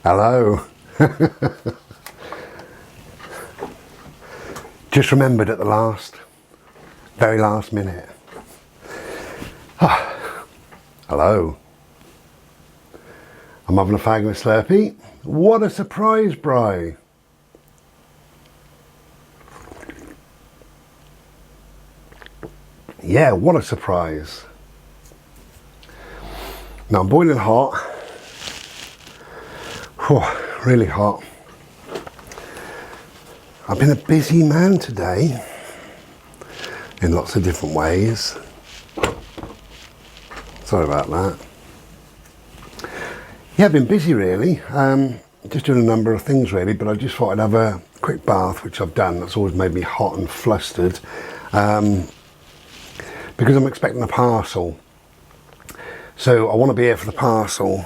Hello. Just remembered at the very last minute. Hello. I'm having a fag and a Slurpee. What a surprise, Bri. Yeah, what a surprise. Now I'm boiling hot. Whew, really hot. I've been a busy man today in lots of different ways. Sorry about that. Yeah, I've been busy really. Just doing a number of things really, but I just thought I'd have a quick bath, which I've done. That's always made me hot and flustered. Because I'm expecting a parcel. So I want to be here for the parcel.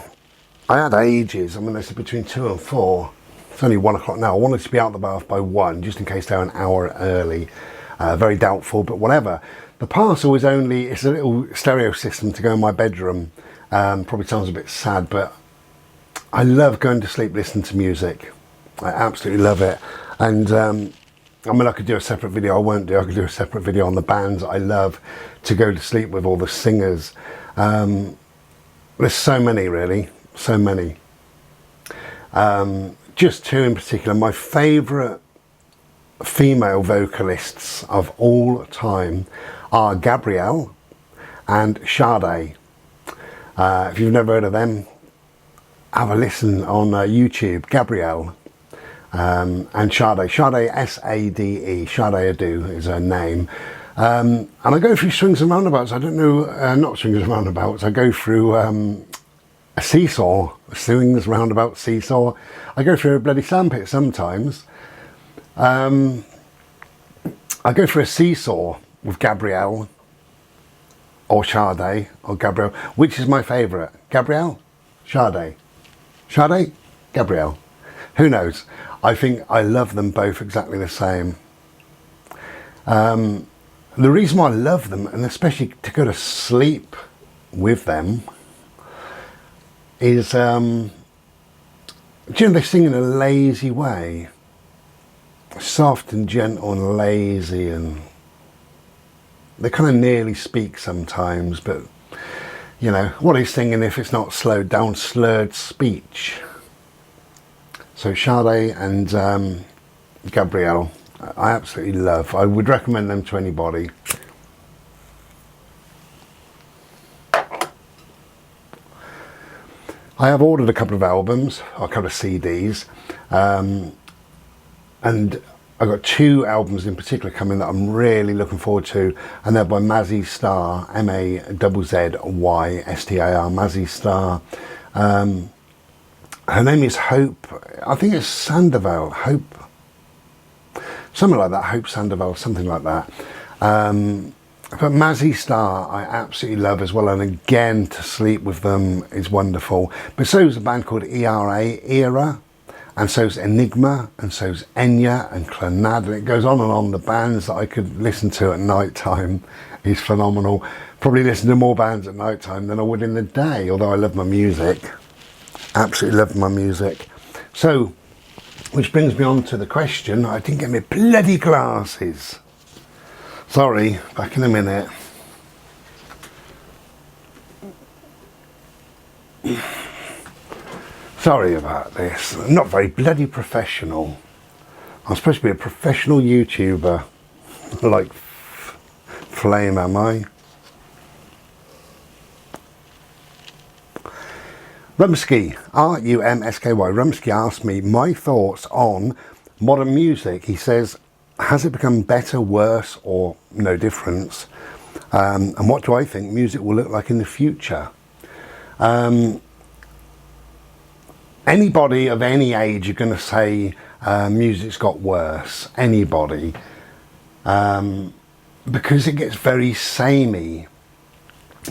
I had ages. I mean, they said between 2 and 4. It's only 1 o'clock now. I wanted to be out of the bath by 1, just in case they're an hour early. Very doubtful, but whatever. The parcel is it's a little stereo system to go in my bedroom. Probably sounds a bit sad, but I love going to sleep listening to music. I absolutely love it. And I mean, I could do a separate video. I won't do. I could do a separate video on the bands I love to go to sleep with, all the singers. There's so many, really. So many. Just 2 in particular. My favourite female vocalists of all time are Gabrielle and Sade. If you've never heard of them, have a listen on YouTube. Gabrielle and Sade. Sade, S-A-D-E. Sade Adu is her name. And I go through swings and roundabouts. I don't know, not swings and roundabouts. I go through a seesaw, swings, roundabout, seesaw. I go through a bloody sandpit sometimes. I go through a seesaw with Gabrielle or Sade or Gabrielle. Which is my favourite? Gabrielle? Sade? Sade? Gabrielle? Who knows? I think I love them both exactly the same. The reason why I love them, and especially to go to sleep with them, is, do you know, they sing in a lazy way. Soft and gentle and lazy, and they kind of nearly speak sometimes, but, you know, what is singing if it's not slowed down, slurred speech? So Sade and Gabrielle, I absolutely love. I would recommend them to anybody. I have ordered a couple of albums, or a couple of CDs, and I've got 2 albums in particular coming that I'm really looking forward to, and they're by Mazzy Star, M-A-Z-Z-Y-S-T-A-R, Mazzy Star. Her name is Hope, I think it's Sandoval, Hope, something like that, Hope Sandoval, something like that. But Mazzy Star I absolutely love as well, and again, to sleep with them is wonderful. But so is a band called Era, and so's Enigma, and so's Enya and Clonad, and it goes on and on. The bands that I could listen to at night time is phenomenal. Probably listen to more bands at night time than I would in the day, although I love my music. Absolutely love my music. So, which brings me on to the question. I didn't get my bloody glasses. Sorry, back in a minute. Sorry about this. I'm not very bloody professional. I'm supposed to be a professional YouTuber. Like Flame, am I? Rumsky, R-U-M-S-K-Y, Rumsky asked me my thoughts on modern music. He says, has it become better, worse, or no difference? And what do I think music will look like in the future? Anybody of any age, you're going to say music's got worse. Anybody. Because it gets very samey.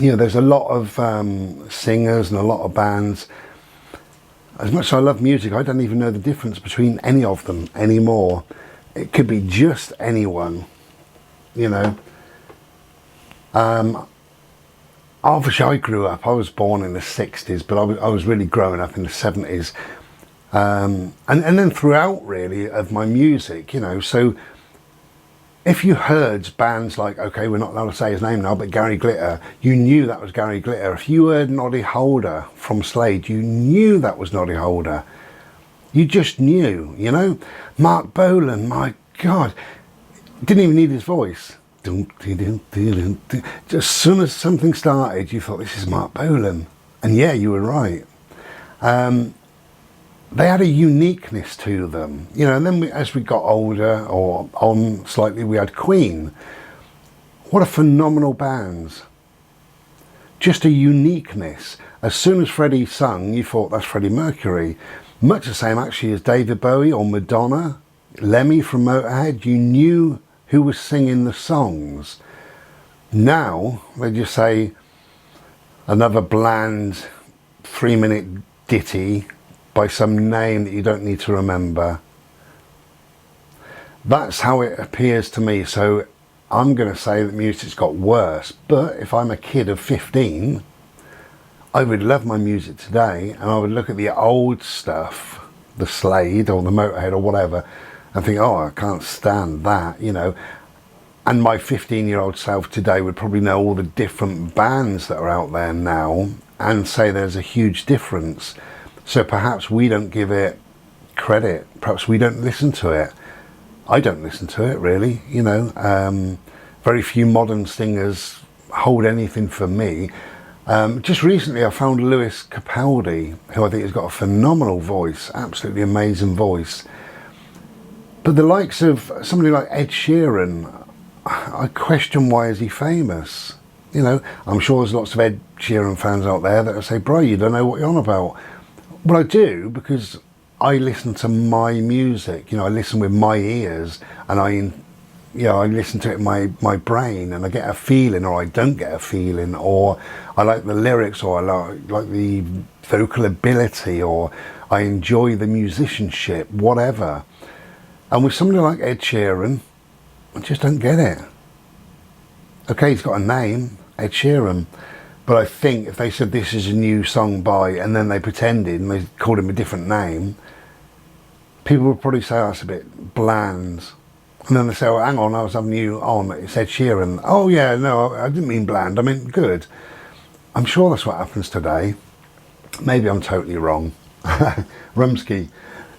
You know, there's a lot of singers and a lot of bands. As much as I love music, I don't even know the difference between any of them anymore. It could be just anyone, you know. Obviously I grew up, I was born in the 60s, but I was really growing up in the 70s. And then throughout really of my music, you know, so if you heard bands like, okay, we're not allowed to say his name now, but Gary Glitter, you knew that was Gary Glitter. If you heard Noddy Holder from Slade, you knew that was Noddy Holder. You just knew, you know. Mark Bolan, my God, didn't even need his voice. As soon as something started, you thought, this is Mark Bolan. And yeah, you were right. They had a uniqueness to them, you know, and then as we got older or on slightly, we had Queen. What a phenomenal band. Just a uniqueness. As soon as Freddie sung, you thought that's Freddie Mercury. Much the same actually as David Bowie or Madonna, Lemmy from Motorhead. You knew who was singing the songs. Now they just say another bland 3-minute ditty by some name that you don't need to remember. That's how it appears to me. So I'm going to say that music's got worse, but if I'm a kid of 15, I would love my music today, and I would look at the old stuff, the Slade or the Motorhead or whatever, and think, oh, I can't stand that, you know. And my 15-year-old self today would probably know all the different bands that are out there now and say there's a huge difference. So perhaps we don't give it credit. Perhaps we don't listen to it. I don't listen to it, really, you know. Very few modern singers hold anything for me. Just recently I found Lewis Capaldi, who I think has got a phenomenal voice, absolutely amazing voice. But the likes of somebody like Ed Sheeran, I question, why is he famous? You know, I'm sure there's lots of Ed Sheeran fans out there that will say, bro, you don't know what you're on about. Well, I do, because I listen to my music, you know, I listen with my ears, and I listen to it in my brain, and I get a feeling, or I don't get a feeling, or I like the lyrics, or I like the vocal ability, or I enjoy the musicianship, whatever. And with somebody like Ed Sheeran, I just don't get it. Okay, he's got a name, Ed Sheeran, but I think if they said this is a new song by, and then they pretended and they called him a different name, people would probably say, oh, that's a bit bland. And then they say, oh, hang on, I was having you on, it's Ed Sheeran. Oh yeah, no, I didn't mean bland, I meant good. I'm sure that's what happens today. Maybe I'm totally wrong. Rumsky,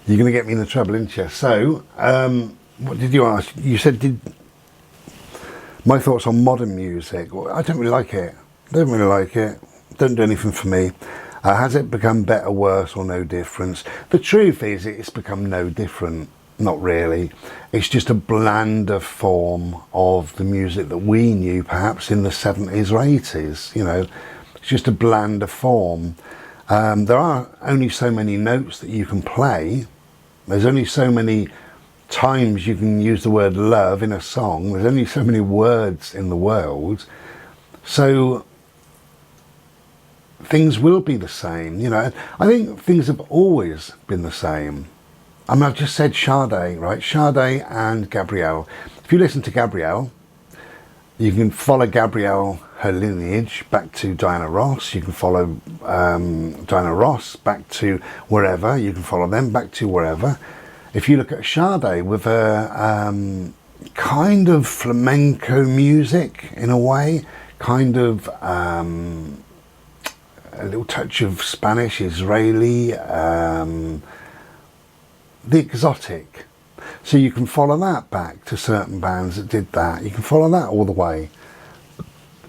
you're going to get me in the trouble, aren't you? So, what did you ask? You said, my thoughts on modern music. Well, I don't really like it. Don't really like it. Don't do anything for me. Has it become better, worse, or no difference? The truth is, it's become no different. Not really. It's just a blander form of the music that we knew perhaps in the 70s or 80s. You know, it's just a blander form. There are only so many notes that you can play. There's only so many times you can use the word love in a song. There's only so many words in the world. So things will be the same, you know. I think things have always been the same. I mean, I've just said Sade, right? Sade and Gabrielle. If you listen to Gabrielle, you can follow Gabrielle, her lineage, back to Diana Ross. You can follow Diana Ross back to wherever. You can follow them back to wherever. If you look at Sade with her kind of flamenco music in a way, kind of a little touch of Spanish, Israeli, the exotic. So you can follow that back to certain bands that did that. You can follow that all the way.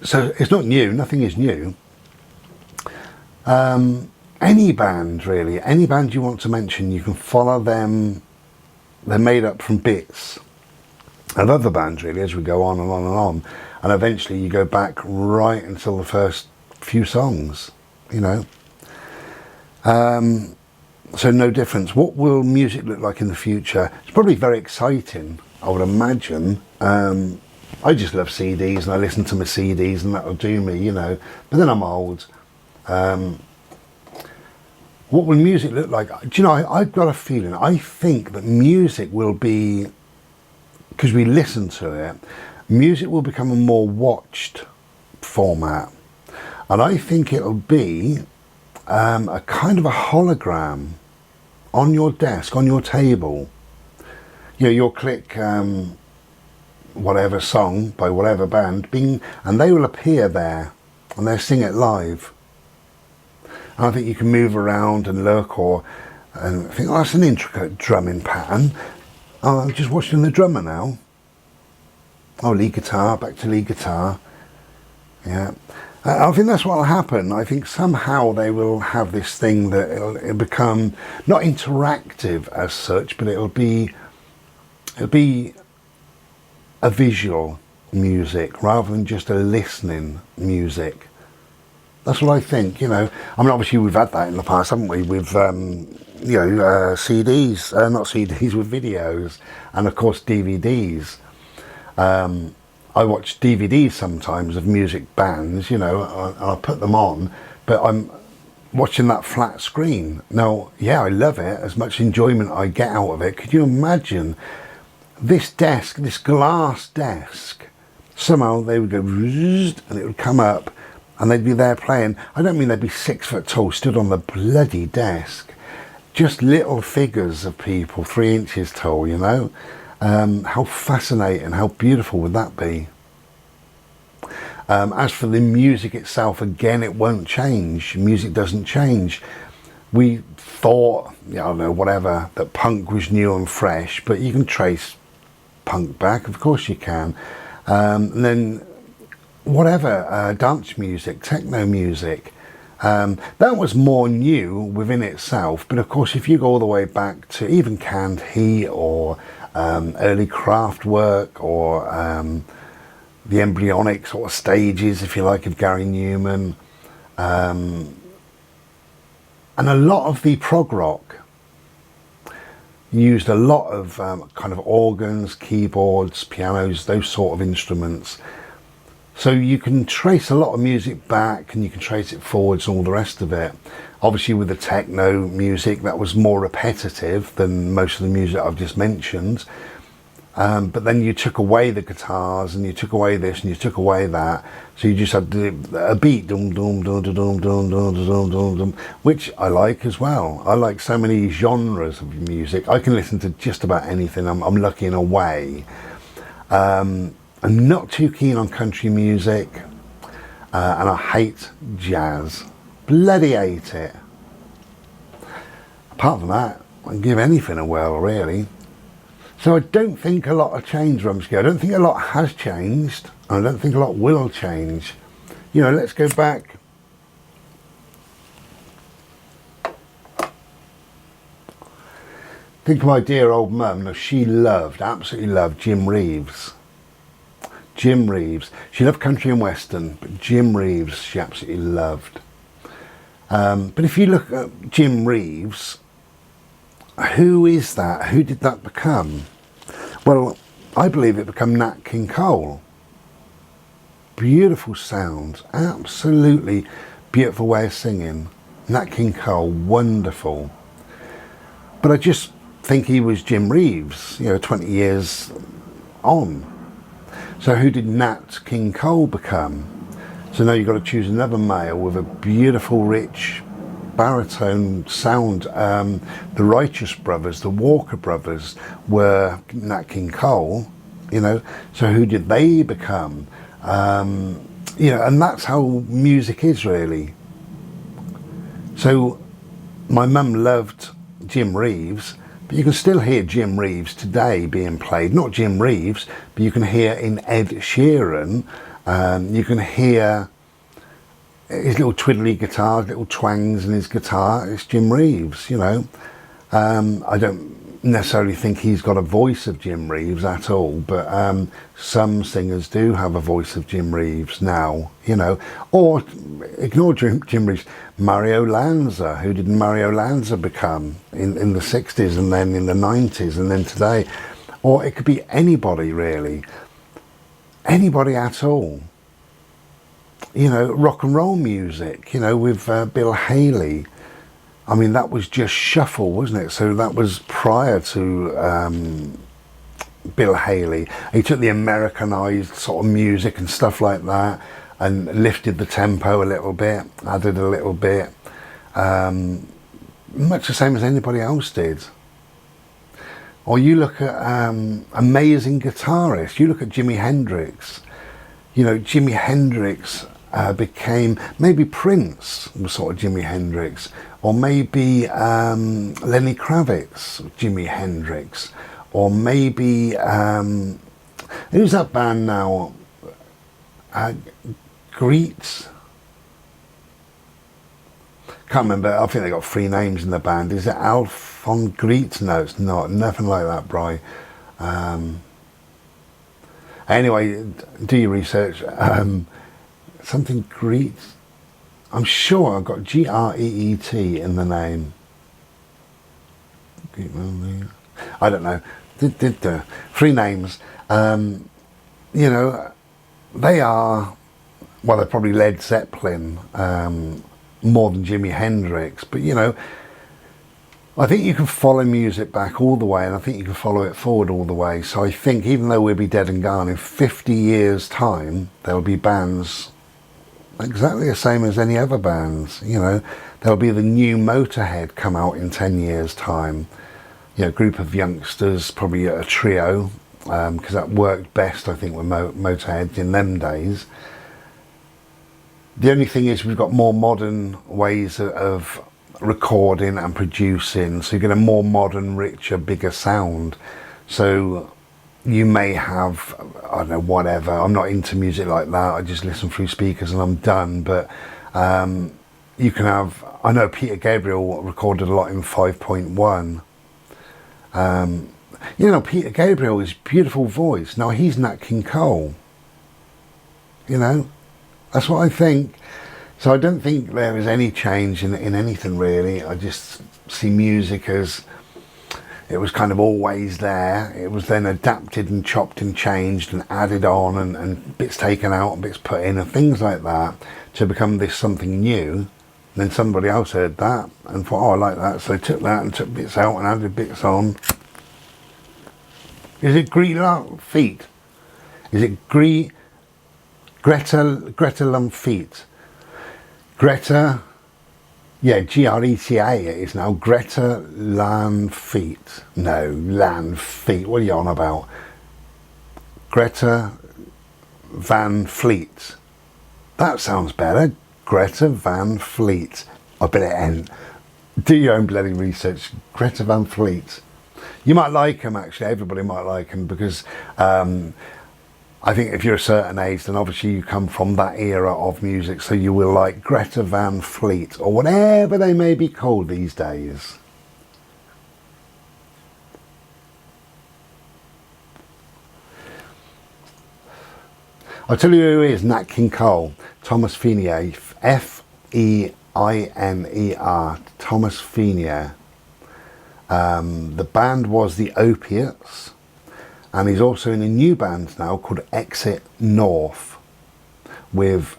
So it's not new, nothing is new. Any band really, any band you want to mention, you can follow them. They're made up from bits of other bands really, as we go on and on and on. And eventually you go back right until the first few songs, you know. So no difference. What will music look like in the future? It's probably very exciting, I would imagine. I just love CDs and I listen to my CDs and that'll do me, you know. But then I'm old. What will music look like? Do you know, I've got a feeling, I think that music will be, because we listen to it, music will become a more watched format. And I think it'll be a kind of a hologram. on your desk, on your table. You know, you'll click whatever song by whatever band, bing, and they will appear there, and they'll sing it live. And I think you can move around and look, and think, oh, that's an intricate drumming pattern. Oh, I'm just watching the drummer now. Oh, lead guitar, back to lead guitar. Yeah. I think that's what will happen. I think somehow they will have this thing that it'll become not interactive as such, but it'll be a visual music rather than just a listening music. That's what I think, you know. I mean, obviously we've had that in the past, haven't we, with CDs, not CDs, with videos, and of course DVDs. I watch DVDs sometimes of music bands, you know, and I put them on, but I'm watching that flat screen. Now, yeah, I love it, as much enjoyment I get out of it. Could you imagine this desk, this glass desk, somehow they would go and it would come up and they'd be there playing. I don't mean they'd be 6 foot tall, stood on the bloody desk. Just little figures of people, 3 inches tall, you know. How fascinating, how beautiful would that be? As for the music itself, again, it won't change. Music doesn't change. We thought, I don't know, whatever, that punk was new and fresh, but you can trace punk back, of course you can. And then whatever, dance music, techno music, that was more new within itself. But of course, if you go all the way back to even Canned Heat or early Kraftwerk or the embryonic sort of stages, if you like, of Gary Newman, and a lot of the prog rock used a lot of kind of organs, keyboards, pianos, those sort of instruments. So you can trace a lot of music back and you can trace it forwards and all the rest of it. Obviously with the techno music, that was more repetitive than most of the music I've just mentioned. But then you took away the guitars and you took away this and you took away that. So you just had a beat, dum, dum, dum, dum, dum, dum, dum, dum, dum, dum, which I like as well. I like so many genres of music. I can listen to just about anything. I'm lucky in a way. I'm not too keen on country music, and I hate jazz. Bloody hate it. Apart from that, I can give anything a whirl, really. So I don't think a lot has changed, Rumsky. I don't think a lot has changed. I don't think a lot will change. You know, let's go back. Think of my dear old mum. Now, she absolutely loved Jim Reeves. Jim Reeves. She loved country and western, but Jim Reeves she absolutely loved. But if you look at Jim Reeves, who is that? Who did that become? Well, I believe it became Nat King Cole. Beautiful sound, absolutely beautiful way of singing. Nat King Cole, wonderful. But I just think he was Jim Reeves, you know, 20 years on. So who did Nat King Cole become? So now you've got to choose another male with a beautiful, rich baritone sound. The Righteous Brothers, the Walker Brothers were Nat King Cole, you know. So who did they become? You know, and that's how music is, really. So my mum loved Jim Reeves, but you can still hear Jim Reeves today being played. Not Jim Reeves, but you can hear in Ed Sheeran, you can hear his little twiddly guitar, little twangs in his guitar. It's Jim Reeves, you know. I don't necessarily think he's got a voice of Jim Reeves at all, but some singers do have a voice of Jim Reeves now, you know. Or ignore Jim Reeves. Mario Lanza. Who did Mario Lanza become in the 60s and then in the 90s and then today? Or it could be anybody, really. Anybody at all. You know, rock and roll music, you know, with Bill Haley. I mean, that was just shuffle, wasn't it? So that was prior to Bill Haley. He took the Americanized sort of music and stuff like that and lifted the tempo a little bit, added a little bit. much the same as anybody else did. Or you look at amazing guitarists. You look at Jimi Hendrix. You know, Jimi Hendrix became, maybe Prince was sort of Jimi Hendrix, or maybe Lenny Kravitz, Jimi Hendrix, or maybe who's that band now? Greets. Can't remember. I think they got 3 names in the band. Is it Alphon Greets? No, it's not. Nothing like that, Bri. Anyway, do your research. Something Greets. I'm sure I've got Greet in the name. I don't know. 3 names. You know, they are, well, they're probably Led Zeppelin more than Jimi Hendrix, but you know, I think you can follow music back all the way, and I think you can follow it forward all the way. So I think even though we'll be dead and gone, in 50 years time there'll be bands exactly the same as any other bands. You know, there'll be the new Motorhead come out in 10 years time, you know, a group of youngsters, probably a trio, because that worked best I think with Motorhead in them days. The only thing is we've got more modern ways of recording and producing, so you get a more modern, richer, bigger sound. So you may have, I don't know, whatever, I'm not into music like that, I just listen through speakers and I'm done, but you can have, I know Peter Gabriel recorded a lot in 5.1. You know, Peter Gabriel is beautiful voice. Now he's Nat King Cole, you know, that's what I think. So I don't think there is any change in anything really. I just see music as it was kind of always there. It was then adapted and chopped and changed and added on, and bits taken out and bits put in and things like that to become this something new. And then somebody else heard that and thought, oh, I like that, so they took that and took bits out and added bits on. Is it Feet? Is it Greta Lundfeet? Greta, yeah, Greta it is now. Greta Lundfeet. No, Lundfeet. What are you on about? Greta Van Fleet. That sounds better. Greta Van Fleet. I bet it ain't. Do your own bloody research. Greta Van Fleet. You might like him, actually. Everybody might like him, because I think if you're a certain age, then obviously you come from that era of music, so you will like Greta Van Fleet, or whatever they may be called these days. I'll tell you who is Nat King Cole. Thomas Fenier. F-E-I-N-E-R. Thomas Fenier. The band was the Opiates, and he's also in a new band now called Exit North with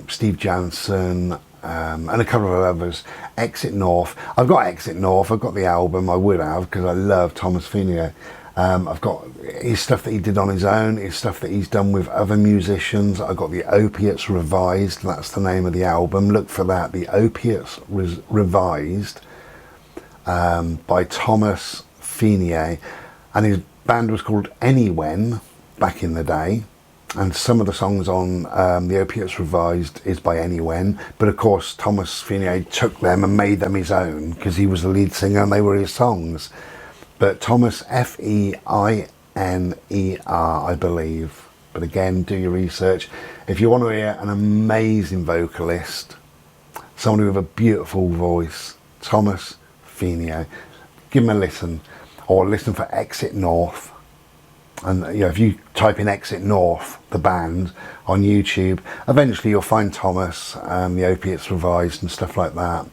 Steve Jansen and a couple of others. Exit North. I've got Exit North. I've got the album. I would have, because I love Thomas Fenier. I've got his stuff that he did on his own, his stuff that he's done with other musicians. I've got the Opiates Revised. That's the name of the album. Look for that. The Opiates Revised. By Thomas Fenier, and his band was called Anywen back in the day, and some of the songs on the Opiates Revised is by Anywen, but of course Thomas Fenier took them and made them his own, because he was the lead singer and they were his songs. But Thomas, F-E-I-N-E-R, I believe, but again, do your research. If you want to hear an amazing vocalist, somebody with a beautiful voice, Thomas Fenier, give him a listen, or listen for Exit North. And you know, if you type in Exit North, the band, on YouTube, eventually you'll find Thomas, the Opiates Revised and stuff like that.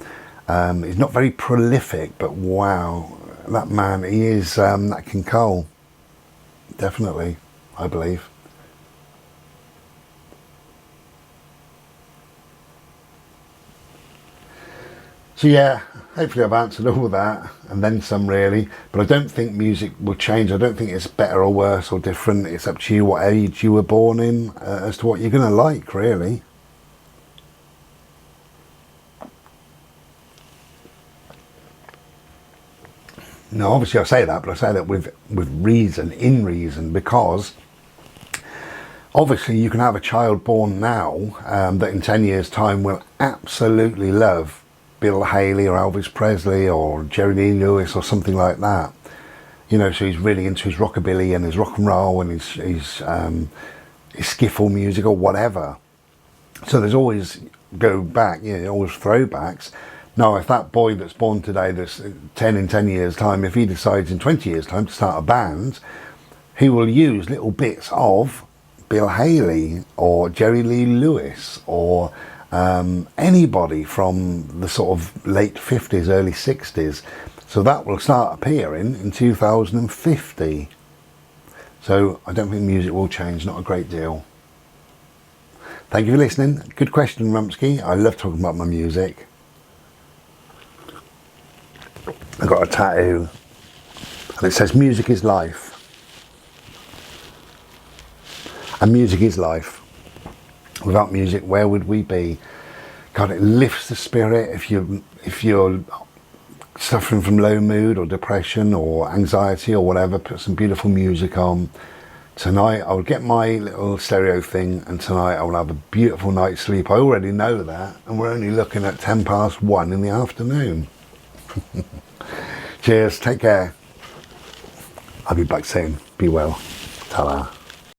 He's not very prolific, but wow, that man, he is Nat King Cole, definitely, I believe. So yeah, hopefully I've answered all of that, and then some really, but I don't think music will change. I don't think it's better or worse or different. It's up to you what age you were born in, as to what you're going to like, really. Now, obviously I say that, but I say that with reason, in reason, because obviously you can have a child born now that in 10 years time will absolutely love Bill Haley or Elvis Presley or Jerry Lee Lewis or something like that. You know, so he's really into his rockabilly and his rock and roll and his skiffle music or whatever. So there's always go back, you know, always throwbacks. Now, if that boy that's born today, that's 10 in 10 years time, if he decides in 20 years time to start a band, he will use little bits of Bill Haley or Jerry Lee Lewis or anybody from the sort of late 50s, early 60s. So that will start appearing in 2050. So I don't think music will change, not a great deal. Thank you for listening. Good question, Rumsky. I love talking about my music. I got a tattoo and it says music is life. And music is life. Without music, where would we be? God, it lifts the spirit. If you're suffering from low mood or depression or anxiety or whatever, put some beautiful music on. Tonight I will get my little stereo thing and tonight I will have a beautiful night's sleep. I already know that, and we're only looking at 1:10 in the afternoon. Cheers, take care. I'll be back soon. Be well. Ta-ra.